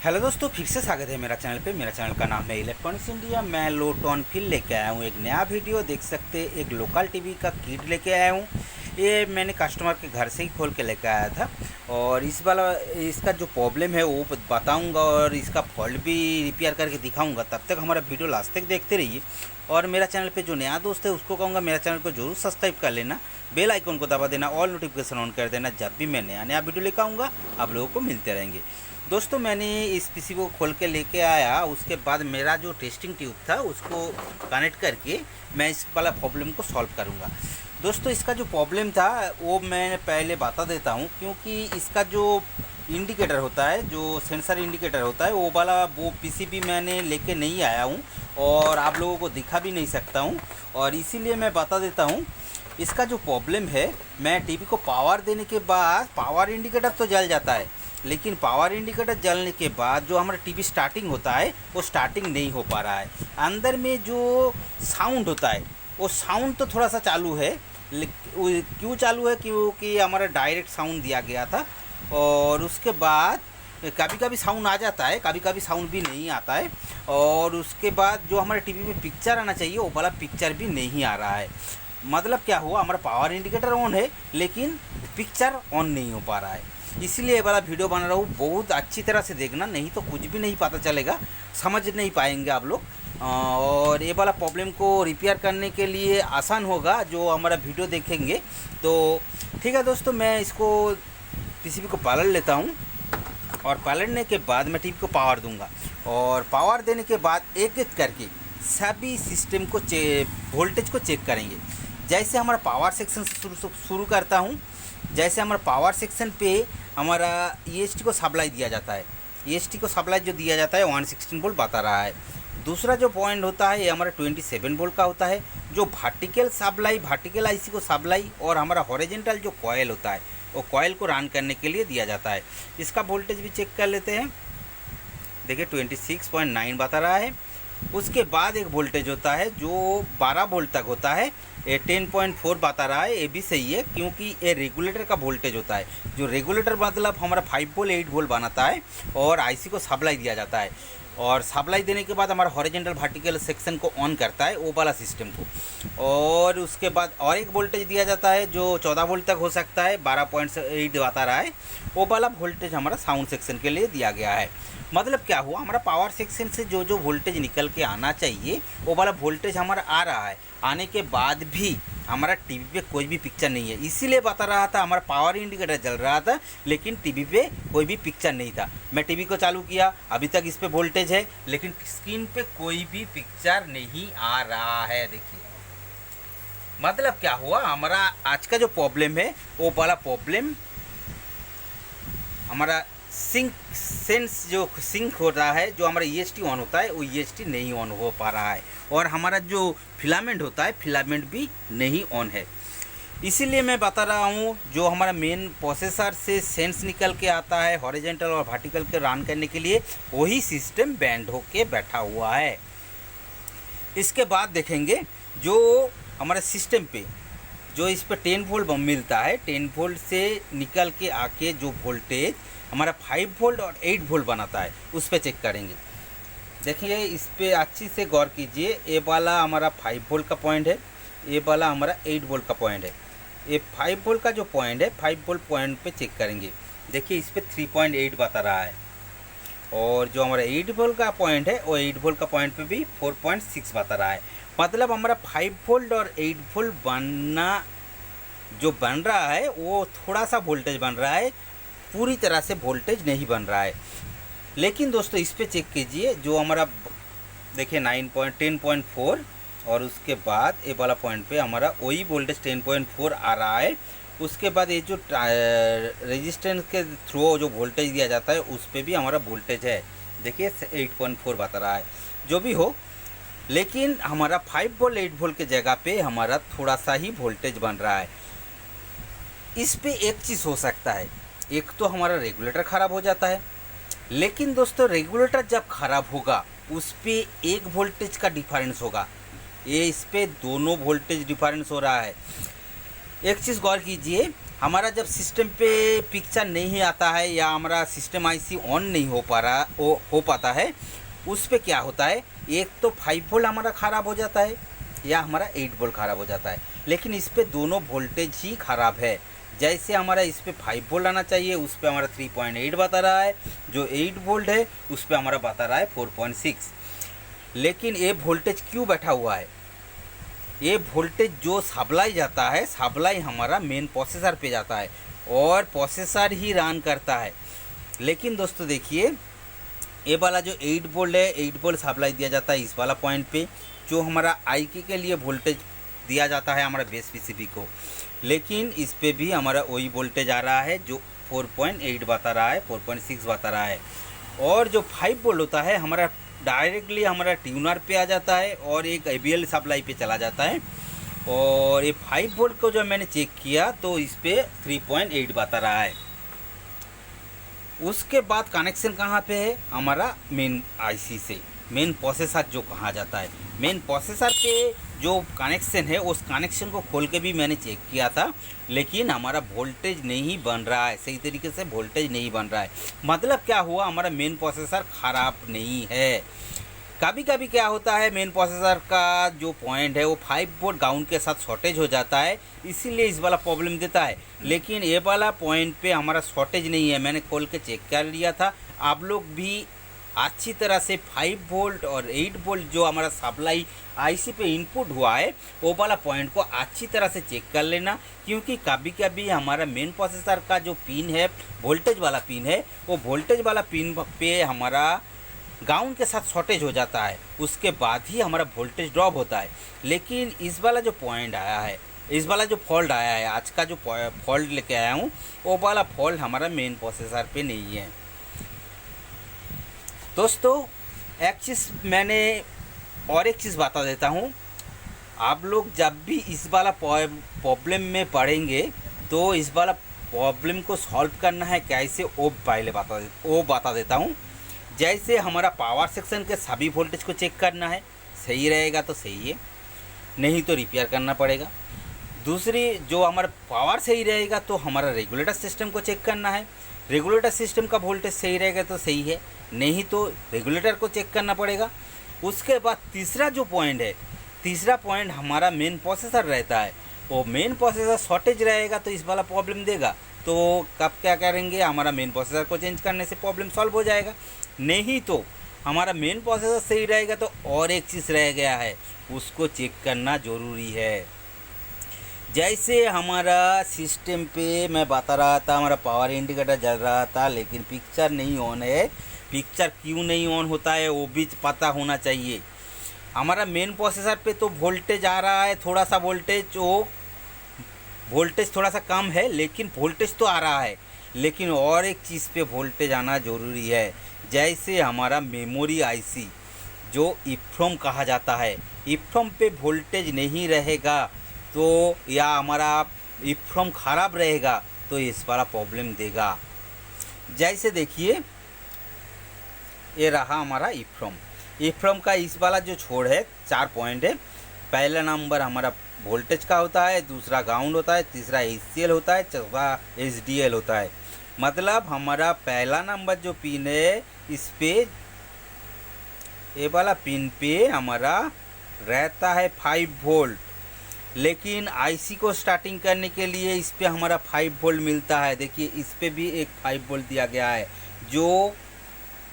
Hello दोस्तों, फिर से स्वागत है मेरा चैनल पे। मेरा चैनल का नाम है इलेक्ट्रॉनिक्स इंडिया। मैं लो टॉन फिर लेके आया हूँ एक नया वीडियो। देख सकते हैं, एक लोकल टीवी का किट लेके आया हूँ। ये मैंने कस्टमर के घर से ही खोल के लेके आया था और इस वाला इसका जो प्रॉब्लम है वो बताऊँगा और इसका फॉल्ट भी रिपेयर करके दिखाऊँगा। तब तक हमारा वीडियो लास्ट तक देखते रहिए। और मेरा चैनल पे जो नया दोस्त है उसको कहूँगा मेरा चैनल को जरूर सब्सक्राइब कर लेना, बेल आइकन को दबा देना, ऑल नोटिफिकेशन ऑन कर देना। जब भी मैं नया वीडियो लेकर आऊँगा आप लोगों को मिलते रहेंगे। दोस्तों, मैंने इस पीसी को खोल के लेके आया, उसके बाद मेरा जो टेस्टिंग ट्यूब था उसको कनेक्ट करके मैं इस वाला प्रॉब्लम को सॉल्व करूँगा। दोस्तों, इसका जो प्रॉब्लम था वो मैं पहले बता देता हूँ, क्योंकि इसका जो इंडिकेटर होता है, जो सेंसर इंडिकेटर होता है, वो पीसीबी मैंने लेके नहीं आया हूँ और आप लोगों को दिखा भी नहीं सकता हूँ, और इसीलिए मैं बता देता हूँ। इसका जो प्रॉब्लम है, मैं टीवी को पावर देने के बाद पावर इंडिकेटर तो जल जाता है, लेकिन पावर इंडिकेटर जलने के बाद जो हमारा टीवी स्टार्टिंग होता है वो स्टार्टिंग नहीं हो पा रहा है। अंदर में जो साउंड होता है वो साउंड तो थोड़ा सा चालू है, क्यों चालू है? क्योंकि हमारा डायरेक्ट साउंड दिया गया था और उसके बाद कभी कभी साउंड आ जाता है, कभी कभी साउंड भी नहीं आता है। और उसके बाद जो हमारे टीवी में पिक्चर आना चाहिए वो वाला पिक्चर भी नहीं आ रहा है। मतलब क्या हुआ, हमारा पावर इंडिकेटर ऑन है लेकिन पिक्चर ऑन नहीं हो पा रहा है। इसलिए ये वाला वीडियो बना रहा हूँ, बहुत अच्छी तरह से देखना, नहीं तो कुछ भी नहीं पता चलेगा, समझ नहीं पाएंगे आप लोग। और ये वाला प्रॉब्लम को रिपेयर करने के लिए आसान होगा जो हमारा वीडियो देखेंगे। तो ठीक है दोस्तों, मैं इसको पीसीबी को पलट लेता हूँ और पलटने के बाद मैं टीवी को पावर दूंगा और पावर देने के बाद एक एक करके सभी सिस्टम को वोल्टेज को चेक करेंगे। जैसे हमारा पावर सेक्शन से शुरू करता हूँ। जैसे हमारा पावर सेक्शन पे हमारा ईएसटी को सप्लाई दिया जाता है, ईएसटी को सप्लाई जो दिया जाता है 116 वोल्ट बता रहा है। दूसरा जो पॉइंट होता है ये हमारा 27 वोल्ट का होता है, जो वर्टिकल सप्लाई, वर्टिकल आईसी को सप्लाई, और हमारा हॉरिजॉन्टल जो कॉयल होता है वो कॉयल को रन करने के लिए दिया जाता है। इसका वोल्टेज भी चेक कर लेते हैं। देखिए 26.9 बता रहा है। उसके बाद एक वोल्टेज होता है जो 12 वोल्ट तक होता है, ये 10.4 बता रहा है। ये भी सही है क्योंकि ये रेगुलेटर का वोल्टेज होता है। जो रेगुलेटर मतलब हमारा 5 वोल्ट 8 वोल्ट बनाता है और आईसी को सप्लाई दिया जाता है, और सप्लाई देने के बाद हमारा हॉरिजॉन्टल वर्टिकल सेक्शन को ऑन करता है वो वाला सिस्टम को। और उसके बाद और एक वोल्टेज दिया जाता है जो 14 वोल्ट तक हो सकता है, 12.8 बता रहा है। वो वाला वोल्टेज हमारा साउंड सेक्शन के लिए दिया गया है। मतलब क्या हुआ, हमारा पावर सेक्शन से जो जो वोल्टेज निकल के आना चाहिए वो वाला वोल्टेज हमारा आ रहा है। आने के बाद भी हमारा टीवी पे कोई भी पिक्चर नहीं है। इसीलिए बता रहा था हमारा पावर इंडिकेटर जल रहा था लेकिन टीवी पे कोई भी पिक्चर नहीं था। मैं टीवी को चालू किया, अभी तक इस पे वोल्टेज है लेकिन स्क्रीन पे कोई भी पिक्चर नहीं आ रहा है। देखिए मतलब क्या हुआ, हमारा आज का जो प्रॉब्लम है वो वाला प्रॉब्लम हमारा सिंक हो रहा है। जो हमारा ईएसटी ऑन होता है वो ईएसटी नहीं ऑन हो पा रहा है, और हमारा जो फिलामेंट होता है फिलामेंट भी नहीं ऑन है। इसीलिए मैं बता रहा हूँ, जो हमारा मेन प्रोसेसर से सेंस निकल के आता है हॉरिजॉन्टल और वर्टिकल के रन करने के लिए, वही सिस्टम बैंड होके बैठा हुआ है। इसके बाद देखेंगे जो हमारे सिस्टम पे जो इस पर 10 वोल्ट मिलता है, 10 वोल्ट से निकल के आके जो वोल्टेज हमारा 5 वोल्ट और 8 वोल्ट बनाता है उस पर चेक करेंगे। देखिए इस पर अच्छी से गौर कीजिए। ये वाला हमारा 5 वोल्ट का पॉइंट है, ये वाला हमारा 8 वोल्ट का पॉइंट है। ये 5 वोल्ट का जो पॉइंट है, 5 वोल्ट पॉइंट पे चेक करेंगे। देखिए इस पर 3.8 बता रहा है, और जो हमारा 8 वोल्ट का पॉइंट है वो 8 वोल्ट का पॉइंट पे भी 4.6 बता रहा है। मतलब हमारा 5 वोल्ट और 8 वोल्ट बन रहा है वो थोड़ा सा वोल्टेज बन रहा है, पूरी तरह से वोल्टेज नहीं बन रहा है। लेकिन दोस्तों इस पे चेक कीजिए, जो हमारा देखिए 10.4 और उसके बाद ये वाला पॉइंट पे हमारा वही वोल्टेज 10.4 आ रहा है। उसके बाद ये जो रेजिस्टेंस के थ्रू जो वोल्टेज दिया जाता है उस पर भी हमारा वोल्टेज है, देखिए 8.4 बता रहा है। जो भी हो, लेकिन हमारा 5 वोल्ट 8 वोल्ट के जगह पे हमारा थोड़ा सा ही वोल्टेज बन रहा है। इस पे एक चीज़ हो सकता है, एक तो हमारा रेगुलेटर ख़राब हो जाता है, लेकिन दोस्तों रेगुलेटर जब ख़राब होगा उस पे एक वोल्टेज का डिफरेंस होगा, ये इस पे दोनों वोल्टेज डिफरेंस हो रहा है। एक चीज़ गौर कीजिए, हमारा जब सिस्टम पे पिक्चर नहीं आता है या हमारा सिस्टम आईसी ऑन नहीं हो पाता है, उस पे क्या होता है, एक तो 5 वोल्ट हमारा ख़राब हो जाता है या हमारा 8 वोल्ट ख़राब हो जाता है। लेकिन इस पे दोनों वोल्टेज ही ख़राब है। जैसे हमारा इस पे 5 वोल्ट आना चाहिए, उस पे हमारा 3.8 बता रहा है, जो 8 वोल्ट है उस पे हमारा बता रहा है 4.6। लेकिन ये वोल्टेज क्यों बैठा हुआ है, ये वोल्टेज जो सप्लाई जाता है, सप्लाई हमारा मेन प्रोसेसर पे जाता है और प्रोसेसर ही रन करता है। लेकिन दोस्तों देखिए, ये वाला जो 8 वोल्ट है, 8 वोल्ट सप्लाई दिया जाता है इस वाला पॉइंट पे, जो हमारा आईकी के लिए वोल्टेज दिया जाता है हमारा बेस पीसीबी को। लेकिन इस पे भी हमारा वही वोल्टेज आ रहा है जो 4.8 बता रहा है, 4.6 बता रहा है। और जो 5 वोल्ट होता है हमारा डायरेक्टली हमारा ट्यूनर पे आ जाता है और एक एबीएल सप्लाई पे चला जाता है। और ये 5 वोल्ट को जो मैंने चेक किया तो इस पे 3.8 बता रहा है। उसके बाद कनेक्शन कहाँ पे है, हमारा मेन आईसी से, मेन प्रोसेसर जो कहा जाता है, मेन प्रोसेसर पे जो कनेक्शन है उस कनेक्शन को खोल के भी मैंने चेक किया था, लेकिन हमारा वोल्टेज नहीं बन रहा है, सही तरीके से वोल्टेज नहीं बन रहा है। मतलब क्या हुआ, हमारा मेन प्रोसेसर ख़राब नहीं है। कभी कभी क्या होता है, मेन प्रोसेसर का जो पॉइंट है वो 5 वोल्ट ग्राउंड के साथ शॉर्टेज हो जाता है, इसीलिए इस वाला प्रॉब्लम देता है। लेकिन ये वाला पॉइंट पे हमारा शॉर्टेज नहीं है, मैंने खोल के चेक कर लिया था। आप लोग भी अच्छी तरह से 5 वोल्ट और 8 वोल्ट जो हमारा सप्लाई आईसी पे इनपुट हुआ है वो वाला पॉइंट को अच्छी तरह से चेक कर लेना, क्योंकि कभी कभी हमारा मेन प्रोसेसर का जो पिन है, वोल्टेज वाला पिन है, वो वोल्टेज वाला पिन पे हमारा ग्राउंड के साथ शॉर्टेज हो जाता है, उसके बाद ही हमारा वोल्टेज ड्रॉप होता है। लेकिन इस वाला जो पॉइंट आया है, इस वाला जो फॉल्ट आया है, आज का जो फॉल्ट लेके आया हूँ, वो वाला फॉल्ट हमारा मेन प्रोसेसर पे नहीं है। दोस्तों एक चीज़ मैंने और एक चीज़ बता देता हूँ, आप लोग जब भी इस वाला प्रॉब्लम में तो इस वाला प्रॉब्लम को सॉल्व करना है कैसे, वो पहले बता देता हूँ। जैसे हमारा पावर सेक्शन के सभी वोल्टेज को चेक करना है, सही रहेगा तो सही है, नहीं तो रिपेयर करना पड़ेगा। दूसरी, जो हमारा पावर सही रहेगा तो हमारा रेगुलेटर सिस्टम को चेक करना है, रेगुलेटर सिस्टम का वोल्टेज सही रहेगा तो सही है, नहीं तो रेगुलेटर को चेक करना पड़ेगा। उसके बाद तीसरा जो पॉइंट है, तीसरा पॉइंट हमारा मेन प्रोसेसर रहता है, वो मेन प्रोसेसर शॉर्टेज रहेगा तो इस वाला प्रॉब्लम देगा। तो कब क्या करेंगे, हमारा मेन प्रोसेसर को चेंज करने से प्रॉब्लम सॉल्व हो जाएगा। नहीं तो हमारा मेन प्रोसेसर सही रहेगा तो और एक चीज़ रह गया है, उसको चेक करना ज़रूरी है। जैसे हमारा सिस्टम पे मैं बता रहा था, हमारा पावर इंडिकेटर जल रहा था लेकिन पिक्चर नहीं ऑन है। पिक्चर क्यों नहीं ऑन होता है वो भी पता होना चाहिए। हमारा मेन प्रोसेसर पे तो वोल्टेज आ रहा है, थोड़ा सा वोल्टेज, वो वोल्टेज थोड़ा सा कम है लेकिन वोल्टेज तो आ रहा है। लेकिन और एक चीज़ पे वोल्टेज आना ज़रूरी है। जैसे हमारा मेमोरी आईसी जो ईप्रोम कहा जाता है, ईप्रोम पे वोल्टेज नहीं रहेगा तो या हमारा ईप्रोम ख़राब रहेगा तो इस वाला प्रॉब्लम देगा। जैसे देखिए, ये रहा हमारा ईप्रोम का इस वाला जो छोड़ है, 4 पॉइंट है। पहला नंबर हमारा वोल्टेज का होता है, दूसरा ग्राउंड होता है, तीसरा एचसीएल होता है, चौथा एचडीएल होता है। मतलब हमारा पहला नंबर जो पिन है, इस पे ये वाला पिन पे हमारा रहता है 5 वोल्ट, लेकिन आईसी को स्टार्टिंग करने के लिए इस पे हमारा 5 वोल्ट मिलता है। देखिए इस पे भी एक 5 वोल्ट दिया गया है, जो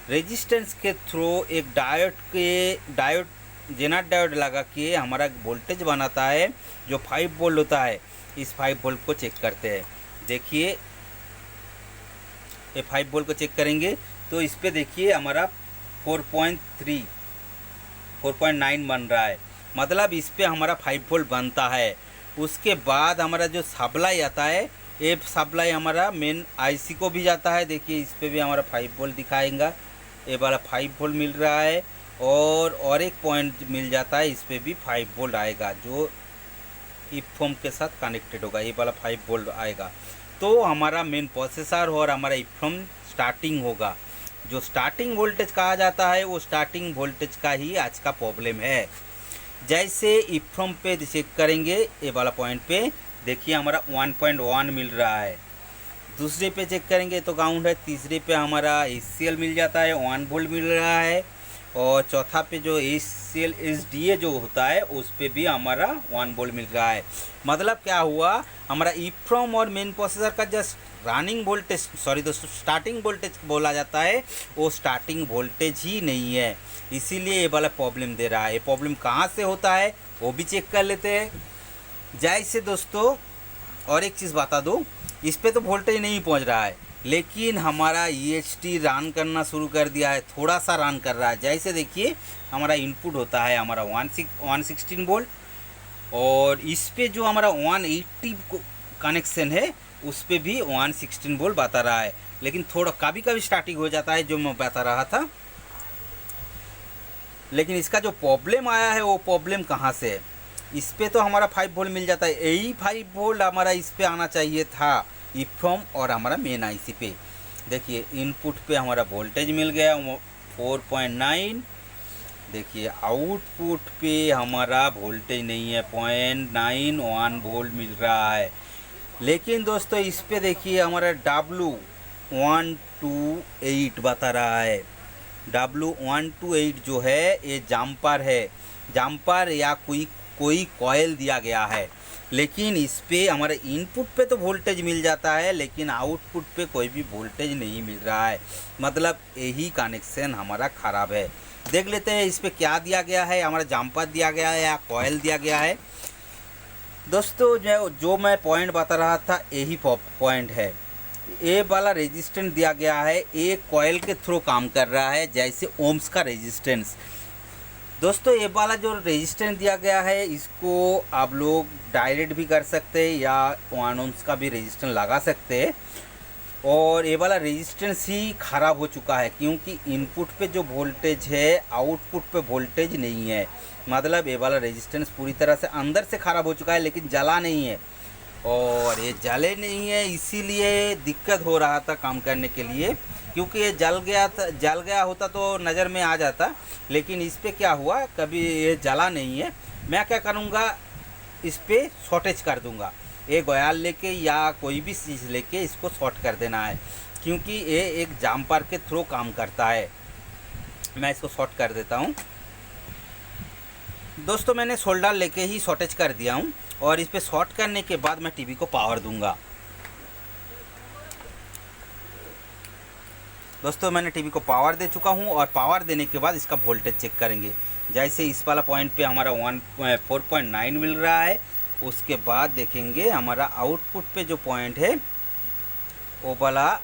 रेजिस्टेंस के थ्रू एक डायोड जेनर डायोड लगा के हमारा वोल्टेज बनाता है जो 5 वोल्ट होता है। इस 5 वोल्ट को चेक करते हैं। देखिए ये 5 वोल्ट को चेक करेंगे तो इस पे देखिए हमारा 4.3 4.9 बन रहा है, मतलब इस पे हमारा 5 वोल्ट बनता है। उसके बाद हमारा जो सप्लाई आता है, ये सप्लाई हमारा मेन आईसी को भी जाता है। देखिए इस पे भी हमारा 5 वोल्ट दिखाएगा, ये वाला 5 वोल्ट मिल रहा है। और एक पॉइंट मिल जाता है, इस पे भी 5 वोल्ट आएगा जो ईप्रोम के साथ कनेक्टेड होगा, ये वाला 5 वोल्ट आएगा। तो हमारा मेन प्रोसेसर और हमारा ईप्रोम स्टार्टिंग होगा। जो स्टार्टिंग वोल्टेज कहा जाता है वो स्टार्टिंग वोल्टेज का ही आज का प्रॉब्लम है। जैसे ईप्रोम पे चेक करेंगे, ये वाला पॉइंट पे देखिए हमारा 1.1 मिल रहा है। दूसरे पे चेक करेंगे तो काउंट है। तीसरे पे हमारा ACL मिल जाता है, 1 वोल्ट मिल रहा है। और चौथा पे जो ACL SDA जो होता है उस पे भी हमारा 1 वोल्ट मिल रहा है। मतलब क्या हुआ, हमारा EEPROM और मेन प्रोसेसर का जस्ट रनिंग वोल्टेज, सॉरी दोस्तों, स्टार्टिंग वोल्टेज बोला जाता है, वो स्टार्टिंग वोल्टेज ही नहीं है, इसीलिए ये वाला प्रॉब्लम दे रहा है। ये प्रॉब्लम कहाँ से होता है वो भी चेक कर लेते हैं। जैसे दोस्तों और एक चीज़ बता दो, इस पे तो वोल्टेज नहीं पहुंच रहा है, लेकिन हमारा EHT रन करना शुरू कर दिया है, थोड़ा सा रन कर रहा है। जैसे देखिए हमारा इनपुट होता है हमारा 116 वोल्ट, और इस पे जो हमारा 180 कनेक्शन है उस पे भी 116 वोल्ट बता रहा है, लेकिन थोड़ा कभी कभी स्टार्टिंग हो जाता है जो मैं बता रहा था। लेकिन इसका जो प्रॉब्लम आया है वो प्रॉब्लम कहाँ से है, इस पे तो हमारा 5 वोल्ट मिल जाता है, यही 5 वोल्ट हमारा इस पे आना चाहिए था EEPROM और हमारा मेन IC पे। देखिए इनपुट पे हमारा वोल्टेज मिल गया 4.9, देखिए आउटपुट पे हमारा वोल्टेज नहीं है, 0.91 वोल्ट मिल रहा है। लेकिन दोस्तों इस पे देखिए हमारा W128 बता रहा है। W128 जो है ये जम्पर है, जम्पर या कोई कॉयल दिया गया है। लेकिन इस पे हमारे इनपुट पे तो वोल्टेज मिल जाता है, लेकिन आउटपुट पे कोई भी वोल्टेज नहीं मिल रहा है, मतलब यही कनेक्शन हमारा ख़राब है। देख लेते हैं इस पे क्या दिया गया है, हमारा जम्पर दिया गया है या कॉयल दिया गया है। दोस्तों जो मैं पॉइंट बता रहा था यही पॉइंट है। ये वाला रेजिस्टेंस दिया गया है, एक कॉयल के थ्रू काम कर रहा है, जैसे ओम्स का रेजिस्टेंस। दोस्तों ये वाला जो रेजिस्टेंस दिया गया है इसको आप लोग डायरेक्ट भी कर सकते हैं या 1 ओम्स का भी रेजिस्टेंस लगा सकते हैं। और ये वाला रेजिस्टेंस ही ख़राब हो चुका है, क्योंकि इनपुट पे जो वोल्टेज है आउटपुट पे वोल्टेज नहीं है। मतलब ये वाला रेजिस्टेंस पूरी तरह से अंदर से ख़राब हो चुका है, लेकिन जला नहीं है, और ये जले नहीं है, इसीलिए दिक्कत हो रहा था काम करने के लिए। क्योंकि ये जल गया होता तो नज़र में आ जाता, लेकिन इस पे क्या हुआ, कभी ये जला नहीं है। मैं क्या करूँगा, इस पे शॉर्टेज कर दूँगा, एक गोयाल लेके या कोई भी चीज़ लेके इसको शॉर्ट कर देना है, क्योंकि ये एक जम्पर के थ्रू काम करता है। मैं इसको शॉर्ट कर देता हूँ। दोस्तों मैंने सोल्डर लेके ही शॉर्टेज कर दिया हूँ, और इस पे शॉर्ट करने के बाद मैं टीवी को पावर दूंगा। दोस्तों मैंने टीवी को पावर दे चुका हूँ, और पावर देने के बाद इसका वोल्टेज चेक करेंगे। जैसे इस वाला पॉइंट पे हमारा 4.9 मिल रहा है, उसके बाद देखेंगे हमारा आउटपुट पे जो पॉइंट है वो वाला,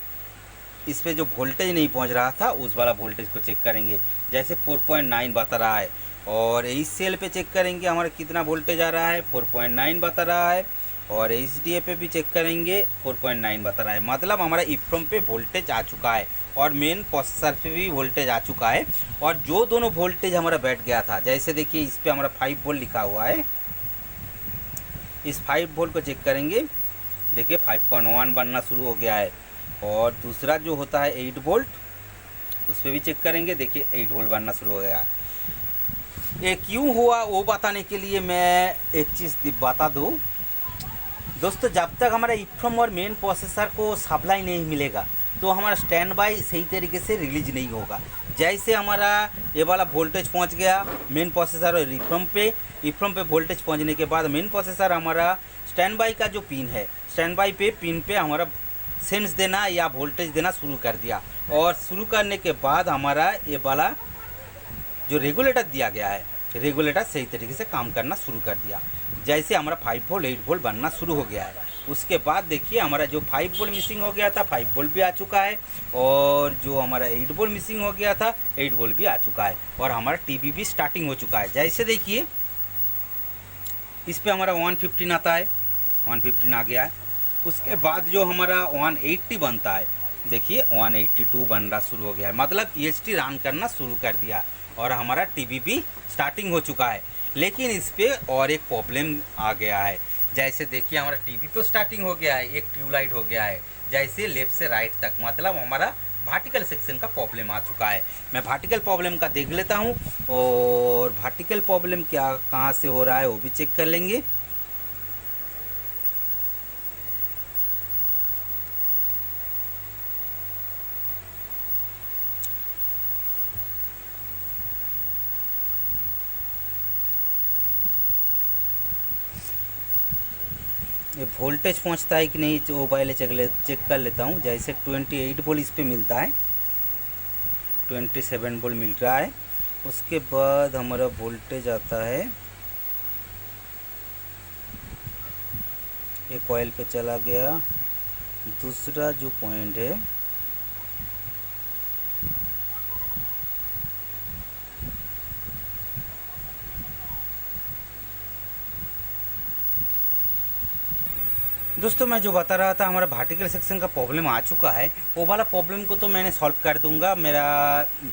इस पे जो वोल्टेज नहीं पहुंच रहा था उस वाला वोल्टेज को चेक करेंगे। जैसे 4.9 बता रहा है, और इस सेल पे चेक करेंगे हमारा कितना वोल्टेज आ रहा है, 4.9 बता रहा है। और SDA पे भी चेक करेंगे 4.9 बता रहा है। मतलब हमारा EEPROM पे वोल्टेज आ चुका है, और मेन प्रोसेसर पे भी वोल्टेज आ चुका है। और जो दोनों वोल्टेज हमारा बैठ गया था, जैसे देखिए इस पे हमारा 5 वोल्ट लिखा हुआ है, इस 5 वोल्ट को चेक करेंगे, देखिए 5.1 बनना शुरू हो गया है। और दूसरा जो होता है 8 वोल्ट, उस पर भी चेक करेंगे, देखिए 8 वोल्ट बनना शुरू हो गया है। ये क्यों हुआ वो बताने के लिए मैं एक चीज़ बता दूँ दोस्तों, जब तक हमारा EEPROM और मेन प्रोसेसर को सप्लाई नहीं मिलेगा तो हमारा स्टैंड बाई सही तरीके से रिलीज नहीं होगा। जैसे हमारा ये वाला वोल्टेज पहुंच गया मेन प्रोसेसर और EEPROM पे वोल्टेज पहुंचने के बाद मेन प्रोसेसर हमारा स्टैंड बाई का जो पिन है, स्टैंड बाई पे पिन पे हमारा सेंस देना या वोल्टेज देना शुरू कर दिया। और शुरू करने के बाद हमारा ये वाला जो रेगुलेटर दिया गया है, रेगुलेटर सही तरीके से काम करना शुरू कर दिया। जैसे हमारा 5 वोल्ट 8 वोल्ट बनना शुरू हो गया है, उसके बाद देखिए हमारा जो 5 वोल्ट मिसिंग हो गया था 5 वोल्ट भी आ चुका है, और जो हमारा 8 वोल्ट मिसिंग हो गया था 8 वोल्ट भी आ चुका है, और हमारा टीवी भी स्टार्टिंग हो चुका है। जैसे देखिए इस पर हमारा 115 आता है, 115 आ गया है। उसके बाद जो हमारा 180 बनता है, देखिए 182 बनना शुरू हो गया है। मतलब EHT रन करना शुरू कर दिया, और हमारा टीवी भी स्टार्टिंग हो चुका है। लेकिन इस पर और एक प्रॉब्लम आ गया है। जैसे देखिए हमारा टीवी तो स्टार्टिंग हो गया है, एक ट्यूबलाइट हो गया है, जैसे लेफ्ट से राइट तक, मतलब हमारा वर्टिकल सेक्शन का प्रॉब्लम आ चुका है। मैं वर्टिकल प्रॉब्लम का देख लेता हूँ, और वर्टिकल प्रॉब्लम क्या कहाँ से हो रहा है वो भी चेक कर लेंगे। ये वोल्टेज पहुंचता है कि नहीं वो पहले चेक कर लेता हूँ। जैसे 28 वोल्ट इस पे मिलता है, 27 वोल्ट मिल रहा है। उसके बाद हमारा वोल्टेज आता है, एक कॉइल पे चला गया। दूसरा जो पॉइंट है दोस्तों, मैं जो बता रहा था हमारा वर्टिकल सेक्शन का प्रॉब्लम आ चुका है। वो वाला प्रॉब्लम को तो मैंने सॉल्व कर दूंगा। मेरा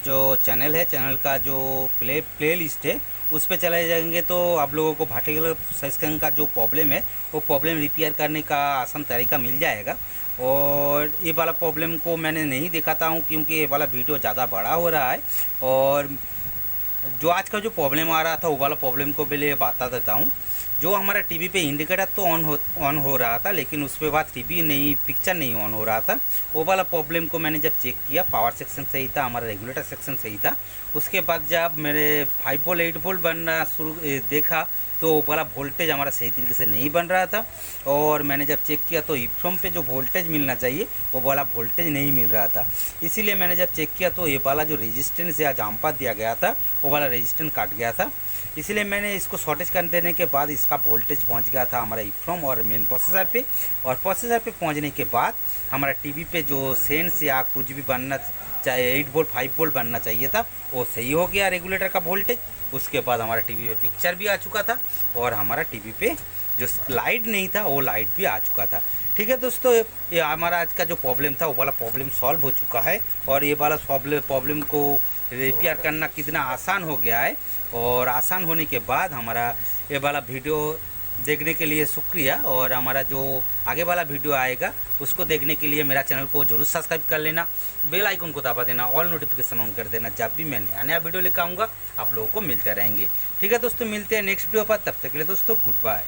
जो चैनल है, चैनल का जो प्ले लिस्ट है उस पे चले जाएंगे तो आप लोगों को वर्टिकल सेक्शन का जो प्रॉब्लम है वो प्रॉब्लम रिपेयर करने का आसान तरीका मिल जाएगा। और ये वाला प्रॉब्लम को मैंने नहीं दिखाता हूँ क्योंकि ये वाला वीडियो ज़्यादा बड़ा हो रहा है। और जो आज का जो प्रॉब्लम आ रहा था वो वाला प्रॉब्लम को भी लिए बता देता हूँ। जो हमारा टीवी पे इंडिकेटर तो ऑन हो रहा था, लेकिन उसके बाद टीवी नहीं, पिक्चर नहीं ऑन हो रहा था। वो वाला प्रॉब्लम को मैंने जब चेक किया, पावर सेक्शन सही था, हमारा रेगुलेटर सेक्शन सही था। उसके बाद जब मेरे 5 वोल्ट 8 वोल्ट बनना देखा तो वो वाला वोल्टेज हमारा सही तरीके से नहीं बन रहा था। और मैंने जब चेक किया तो ईफ्रॉम पे जो वोल्टेज मिलना चाहिए वो वाला वोल्टेज नहीं मिल रहा था। इसीलिए मैंने जब चेक किया तो ये वाला जो रेजिस्टेंस या जाम्पा दिया गया था वो वाला रेजिस्टेंस काट गया था। इसलिए मैंने इसको शॉर्टेज कर देने के बाद इसका वोल्टेज पहुंच गया था हमारा ईफ्रॉम और मेन प्रोसेसर पे। और प्रोसेसर पे पहुंचने के बाद हमारा टीवी पे जो सेंस या कुछ भी बनना चाहे 8 वोल्ट 5 वोल्ट बनना चाहिए था वो सही हो गया रेगुलेटर का वोल्टेज। उसके बाद हमारा टीवी पे पिक्चर भी आ चुका था और हमारा टीवी पे जो लाइट नहीं था वो लाइट भी आ चुका था। ठीक है दोस्तों, ये हमारा आज का जो प्रॉब्लम था वो वाला प्रॉब्लम सॉल्व हो चुका है। और ये वाला प्रॉब्लम को रिपेयर करना कितना आसान हो गया है। और आसान होने के बाद हमारा ये वाला वीडियो देखने के लिए शुक्रिया। और हमारा जो आगे वाला वीडियो आएगा उसको देखने के लिए मेरा चैनल को जरूर सब्सक्राइब कर लेना, बेल आइकन को दबा देना, ऑल नोटिफिकेशन ऑन कर देना। जब भी मैं नया वीडियो लेकर आऊँगा आप लोगों को मिलते रहेंगे। ठीक है दोस्तों, मिलते हैं नेक्स्ट वीडियो पर। तब तक के लिए दोस्तों गुड बाय।